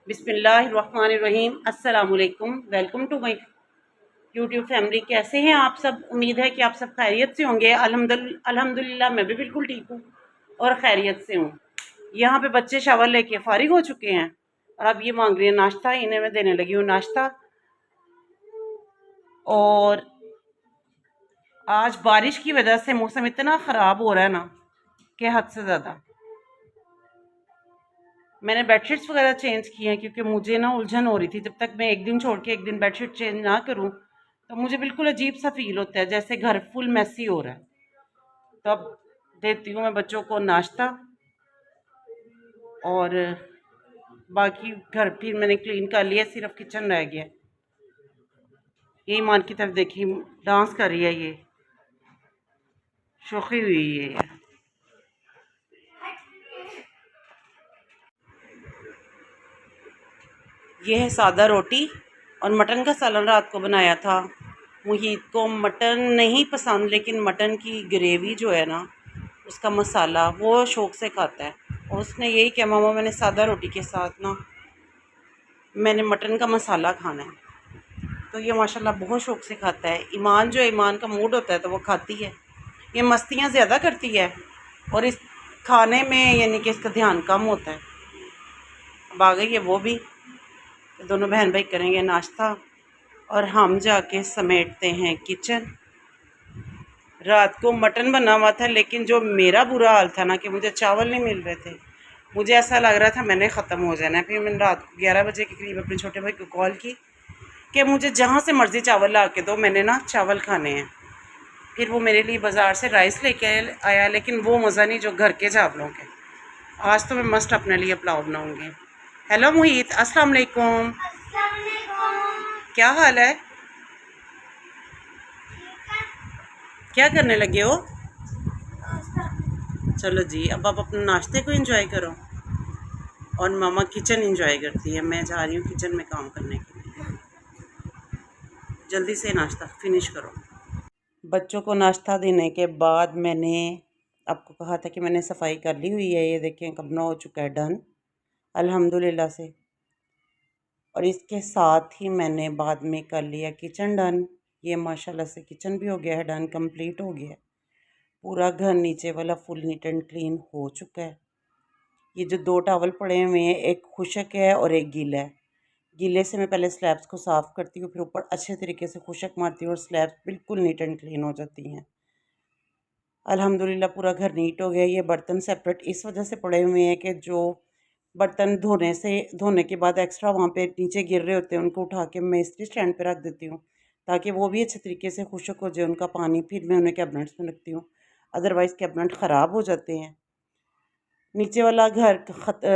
बिस्मिल्लाहिर्रहमानिर्रहीम। अस्सलाम वालेकुम। Welcome to my YouTube family. कैसे हैं आप सब? उम्मीद है कि आप सब खैरियत से होंगे। अल्हम्दुलिल्लाह मैं भी बिल्कुल ठीक हूँ और खैरियत से हूँ। यहाँ पे बच्चे शावर लेके फारिग हो चुके हैं और अब ये मांग रही है नाश्ता। इन्हें मैं देने लगी हूँ नाश्ता। और आज बारिश की वजह से मौसम इतना ख़राब हो रहा है ना कि हद से ज़्यादा। मैंने बेडशीट्स वगैरह चेंज की हैं क्योंकि मुझे ना उलझन हो रही थी। जब तक मैं एक दिन छोड़ के एक दिन बेडशीट चेंज ना करूं तो मुझे बिल्कुल अजीब सा फील होता है, जैसे घर फुल मैसी हो रहा है। तो अब देती हूँ मैं बच्चों को नाश्ता और बाकी घर फिर मैंने क्लीन कर लिया, सिर्फ किचन रह गया। ये ईमान की तरफ देखिए, डांस कर रही है, ये शोखी हुई है ये। ये है सादा रोटी और मटन का सालन रात को बनाया था। मुहीत को मटन नहीं पसंद, लेकिन मटन की ग्रेवी जो है ना, उसका मसाला वो शौक़ से खाता है। और उसने यही किया, मामा मैंने सादा रोटी के साथ ना मैंने मटन का मसाला खाना है। तो ये माशाल्लाह बहुत शौक़ से खाता है। ईमान जो ईमान का मूड होता है तो वो खाती है। ये मस्तियाँ ज़्यादा करती है और इस खाने में यानी कि इसका ध्यान कम होता है। अब आ गई है वो भी। तो दोनों बहन भाई करेंगे नाश्ता और हम जाके समेटते हैं किचन। रात को मटन बना हुआ था, लेकिन जो मेरा बुरा हाल था ना कि मुझे चावल नहीं मिल रहे थे। मुझे ऐसा लग रहा था मैंने ख़त्म हो जाना है। फिर मैंने रात को 11 बजे के करीब अपने छोटे भाई को कॉल की कि मुझे जहाँ से मर्ज़ी चावल ला के दो, मैंने ना चावल खाने हैं। फिर वो मेरे लिए बाज़ार से राइस लेके आया, लेकिन वो मज़ा नहीं जो घर के चावलों के। आज तो मैं मस्ट अपने लिए पुलाव बनाऊँगी। हेलो मुहीत, अस्सलाम वालेकुम। क्या हाल है? क्या करने लगे हो? चलो जी, अब आप अपने नाश्ते को एंजॉय करो और मामा किचन एंजॉय करती है। मैं जा रही हूँ किचन में काम करने के लिए। जल्दी से नाश्ता फिनिश करो। बच्चों को नाश्ता देने के बाद मैंने आपको कहा था कि मैंने सफाई कर ली हुई है। ये देखें कमरा हो चुका है डन अल्हम्दुलिल्लाह से। और इसके साथ ही मैंने बाद में कर लिया किचन डन। ये माशाल्लाह से किचन भी हो गया है डन, कंप्लीट हो गया है। पूरा घर नीचे वाला फुल नीट एंड क्लीन हो चुका है। ये जो दो टॉवल पड़े हुए हैं, एक खुशक है और एक गीला है। गीले से मैं पहले स्लैब्स को साफ़ करती हूँ, फिर ऊपर अच्छे तरीके से खुशक मारती हूँ और स्लैब्स बिल्कुल नीट एंड क्लीन हो जाती हैं। अल्हम्दुलिल्लाह पूरा घर नीट हो गया। ये बर्तन सेपरेट इस वजह से पड़े हुए हैं कि जो बर्तन धोने के बाद एक्स्ट्रा वहाँ पे नीचे गिर रहे होते हैं, उनको उठा के मैं इस्त्री स्टैंड पे रख देती हूँ ताकि वो भी अच्छे तरीके से खुशक हो जाए उनका पानी। फिर मैं उन्हें कैबिनेट्स में रखती हूँ, अदरवाइज़ कैबिनेट ख़राब हो जाते हैं। नीचे वाला घर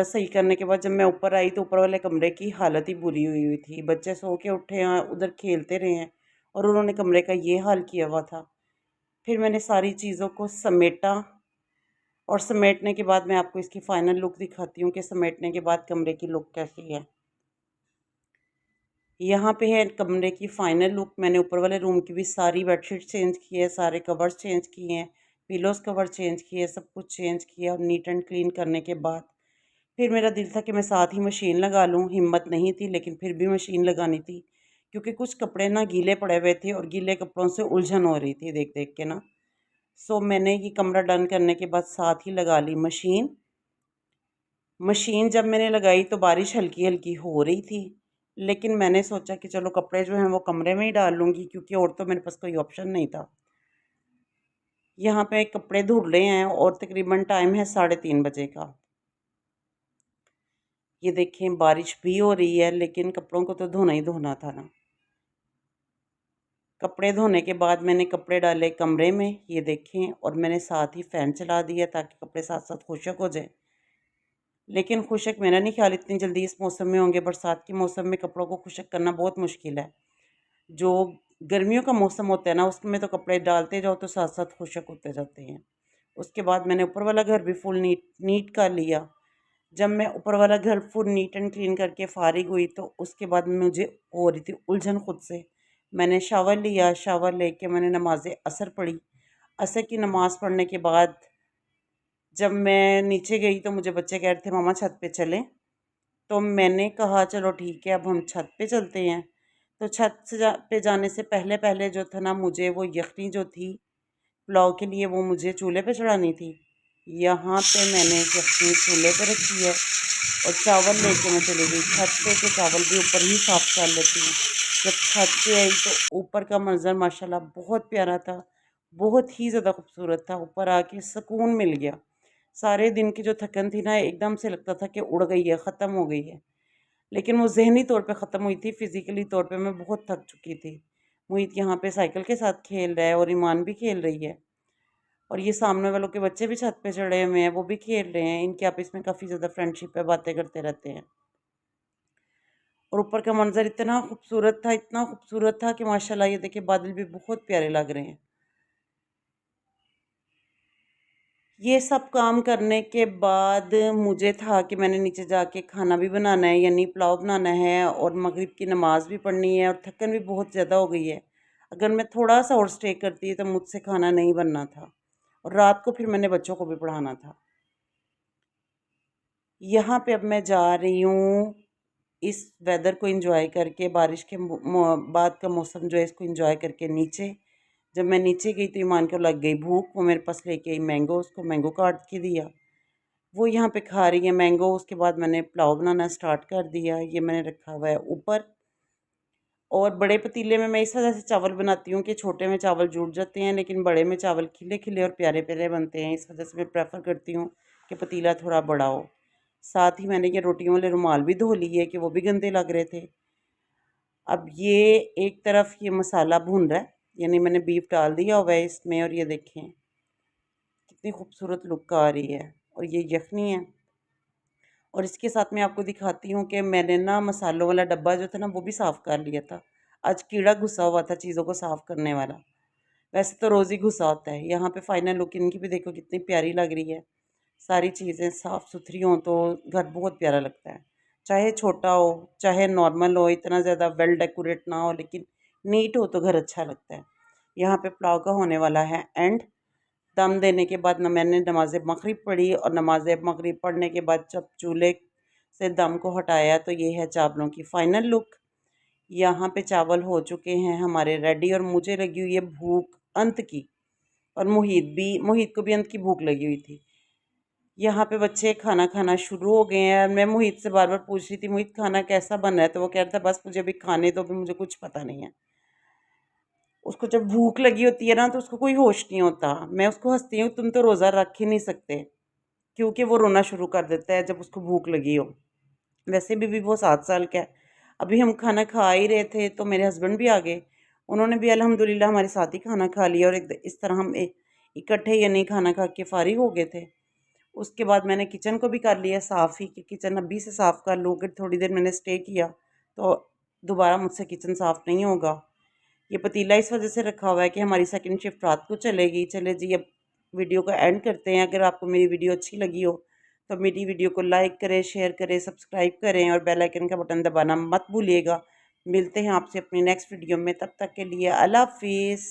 सही करने के बाद जब मैं ऊपर आई तो ऊपर वाले कमरे की हालत ही बुरी हुई हुई थी। बच्चे सो के उठे हैं, उधर खेलते रहे हैं और उन्होंने कमरे का ये हाल किया हुआ था। फिर मैंने सारी चीज़ों को समेटा और समेटने के बाद मैं आपको इसकी फ़ाइनल लुक दिखाती हूँ कि समेटने के बाद कमरे की लुक कैसी है। यहाँ पे है कमरे की फ़ाइनल लुक। मैंने ऊपर वाले रूम की भी सारी बेडशीट चेंज की है, सारे कवर्स चेंज किए हैं, पिलोज़ कवर चेंज किए, सब कुछ चेंज किया और नीट एंड क्लीन करने के बाद फिर मेरा दिल था कि मैं साथ ही मशीन लगा लूँ। हिम्मत नहीं थी, लेकिन फिर भी मशीन लगानी थी क्योंकि कुछ कपड़े ना गीले पड़े हुए थे और गीले कपड़ों से उलझन हो रही थी देख देख के ना। सो मैंने ये कमरा डन करने के बाद साथ ही लगा ली मशीन। मशीन जब मैंने लगाई तो बारिश हल्की हल्की हो रही थी, लेकिन मैंने सोचा कि चलो कपड़े जो हैं वो कमरे में ही डाल लूँगी क्योंकि और तो मेरे पास कोई ऑप्शन नहीं था। यहाँ पे कपड़े धुल रहे हैं और तकरीबन टाइम है 3:30 बजे का। ये देखें बारिश भी हो रही है, लेकिन कपड़ों को तो धोना ही धोना था ना। कपड़े धोने के बाद मैंने कपड़े डाले कमरे में, ये देखें, और मैंने साथ ही फ़ैन चला दिया ताकि कपड़े साथ साथ खुशक हो जाए। लेकिन खुशक मेरा नहीं ख्याल इतनी जल्दी इस मौसम में होंगे। बरसात के मौसम में कपड़ों को खुशक करना बहुत मुश्किल है। जो गर्मियों का मौसम होता है ना, उसमें तो कपड़े डालते जाओ तो साथ साथ खुशक होते जाते हैं। उसके बाद मैंने ऊपर वाला घर भी फुल नीट कर लिया। जब मैं ऊपर वाला घर फुल नीट एंड क्लीन करके फ़ारिग हुई तो उसके बाद मुझे हो रही थी उलझन खुद से। मैंने शावर लिया, शावर लेके मैंने नमाज़ असर पढ़ी। असर की नमाज़ पढ़ने के बाद जब मैं नीचे गई तो मुझे बच्चे कह रहे थे मामा छत पे चलें, तो मैंने कहा चलो ठीक है अब हम छत पे चलते हैं। तो छत से पे जाने से पहले पहले जो था ना, मुझे वो यखनी जो थी पुलाव के लिए वो मुझे चूल्हे पे चढ़ानी थी। यहाँ पे मैंने यखनी चूल्हे पे रखी है और चावल लेके मैं चली गई छत पे के चावल भी ऊपर ही साफ़ कर लेती हूँ। जब छत पे आई तो ऊपर का मंज़र माशाल्लाह बहुत प्यारा था, बहुत ही ज़्यादा खूबसूरत था। ऊपर आके सुकून मिल गया। सारे दिन की जो थकन थी ना, एकदम से लगता था कि उड़ गई है, ख़त्म हो गई है। लेकिन वो ज़हनी तौर पे ख़त्म हुई थी, फ़िज़िकली तौर पे मैं बहुत थक चुकी थी। मुहीत यहाँ पे साइकिल के साथ खेल रहा है और ईमान भी खेल रही है। और ये सामने वालों के बच्चे भी छत पे चढ़े हुए हैं, वो भी खेल रहे हैं। इनके आपस में काफ़ी ज़्यादा फ्रेंडशिप है, बातें करते रहते हैं। और ऊपर का मंज़र इतना खूबसूरत था कि माशाल्लाह ये देखिए बादल भी बहुत प्यारे लग रहे हैं। ये सब काम करने के बाद मुझे था कि मैंने नीचे जाके खाना भी बनाना है, यानी पुलाव बनाना है और मगरिब की नमाज़ भी पढ़नी है और थकन भी बहुत ज़्यादा हो गई है। अगर मैं थोड़ा-सा और स्टे करती तो मुझसे खाना नहीं बनना था और रात को फिर मैंने बच्चों को भी पढ़ाना था। यहाँ पे अब मैं जा रही हूँ इस वेदर को एंजॉय करके, बारिश के बाद का मौसम जो है इसको एंजॉय करके नीचे। जब मैं नीचे गई तो ईमान को लग गई भूख, वो मेरे पास लेके आई मैंगो, उसको मैंगो काट के दिया, वो यहाँ पे खा रही है मैंगो। उसके बाद मैंने पुलाव बनाना स्टार्ट कर दिया, ये मैंने रखा हुआ है ऊपर। और बड़े पतीले में मैं इस वजह से चावल बनाती हूँ कि छोटे में चावल जुड़ जाते हैं, लेकिन बड़े में चावल खिले खिले और प्यारे प्यारे बनते हैं। इस वजह से मैं प्रेफर करती हूँ कि पतीला थोड़ा बड़ा हो। साथ ही मैंने ये रोटियों वाले रुमाल भी धो लिए कि वो भी गंदे लग रहे थे। अब ये एक तरफ ये मसाला भून रहा है, यानी मैंने बीफ डाल दिया हुआ है इसमें और ये देखें कितनी खूबसूरत लुक आ रही है। और ये यखनी है और इसके साथ मैं आपको दिखाती हूँ कि मैंने ना मसालों वाला डब्बा जो था ना वो भी साफ़ कर लिया था। आज कीड़ा घुसा हुआ था चीज़ों को साफ़ करने वाला। वैसे तो रोज़ ही घुसा होता है। यहाँ पे फाइनल लुक इनकी भी देखो कितनी प्यारी लग रही है। सारी चीज़ें साफ़ सुथरी हों तो घर बहुत प्यारा लगता है। चाहे छोटा हो, चाहे नॉर्मल हो, इतना ज़्यादा वेल डेकोरेट ना हो, लेकिन नीट हो तो घर अच्छा लगता है। यहाँ पे पुलाव का होने वाला है एंड। दम देने के बाद मैंने नमाज़ मगरिब पढ़ी और नमाज़ मगरिब पढ़ने के बाद जब चूल्हे से दम को हटाया तो ये है चावलों की फ़ाइनल लुक। यहाँ पे चावल हो चुके हैं हमारे रेडी और मुझे लगी हुई है भूख अंत की। और मुहीत को भी अंत की भूख लगी हुई थी। यहाँ पे बच्चे खाना खाना शुरू हो गए हैं। मैं मुहीत से बार बार पूछ रही थी मुहीत खाना कैसा बन रहा है, तो वो कह रहा था बस मुझे अभी खाने दो, अभी मुझे कुछ पता नहीं है। उसको जब भूख लगी होती है ना तो उसको कोई होश नहीं होता। मैं उसको हंसती हूँ तुम तो रोज़ा रख ही नहीं सकते, क्योंकि वो रोना शुरू कर देता है जब उसको भूख लगी हो। वैसे भी वो 7 साल का है। अभी हम खाना खा ही रहे थे तो मेरे हस्बैंड भी आ गए। उन्होंने भी अल्हम्दुलिल्लाह हमारे साथ ही खाना खा लिया और इस तरह हम इकट्ठे यानी खाना खा के फारिग हो गए थे। उसके बाद मैंने किचन को भी कर लिया साफ़ ही कि किचन अभी से साफ़ कर लूँ। अगर थोड़ी देर मैंने स्टे किया तो दोबारा मुझसे किचन साफ़ नहीं होगा। ये पतीला इस वजह से रखा हुआ है कि हमारी सेकंड शिफ्ट रात को चलेगी। चले जी अब वीडियो को एंड करते हैं। अगर आपको मेरी वीडियो अच्छी लगी हो तो मेरी वीडियो को लाइक करें, शेयर करें, सब्सक्राइब करें और बेल आइकन का बटन दबाना मत भूलिएगा। मिलते हैं आपसे अपनी नेक्स्ट वीडियो में, तब तक के लिए अल्लाह हाफ़िज़।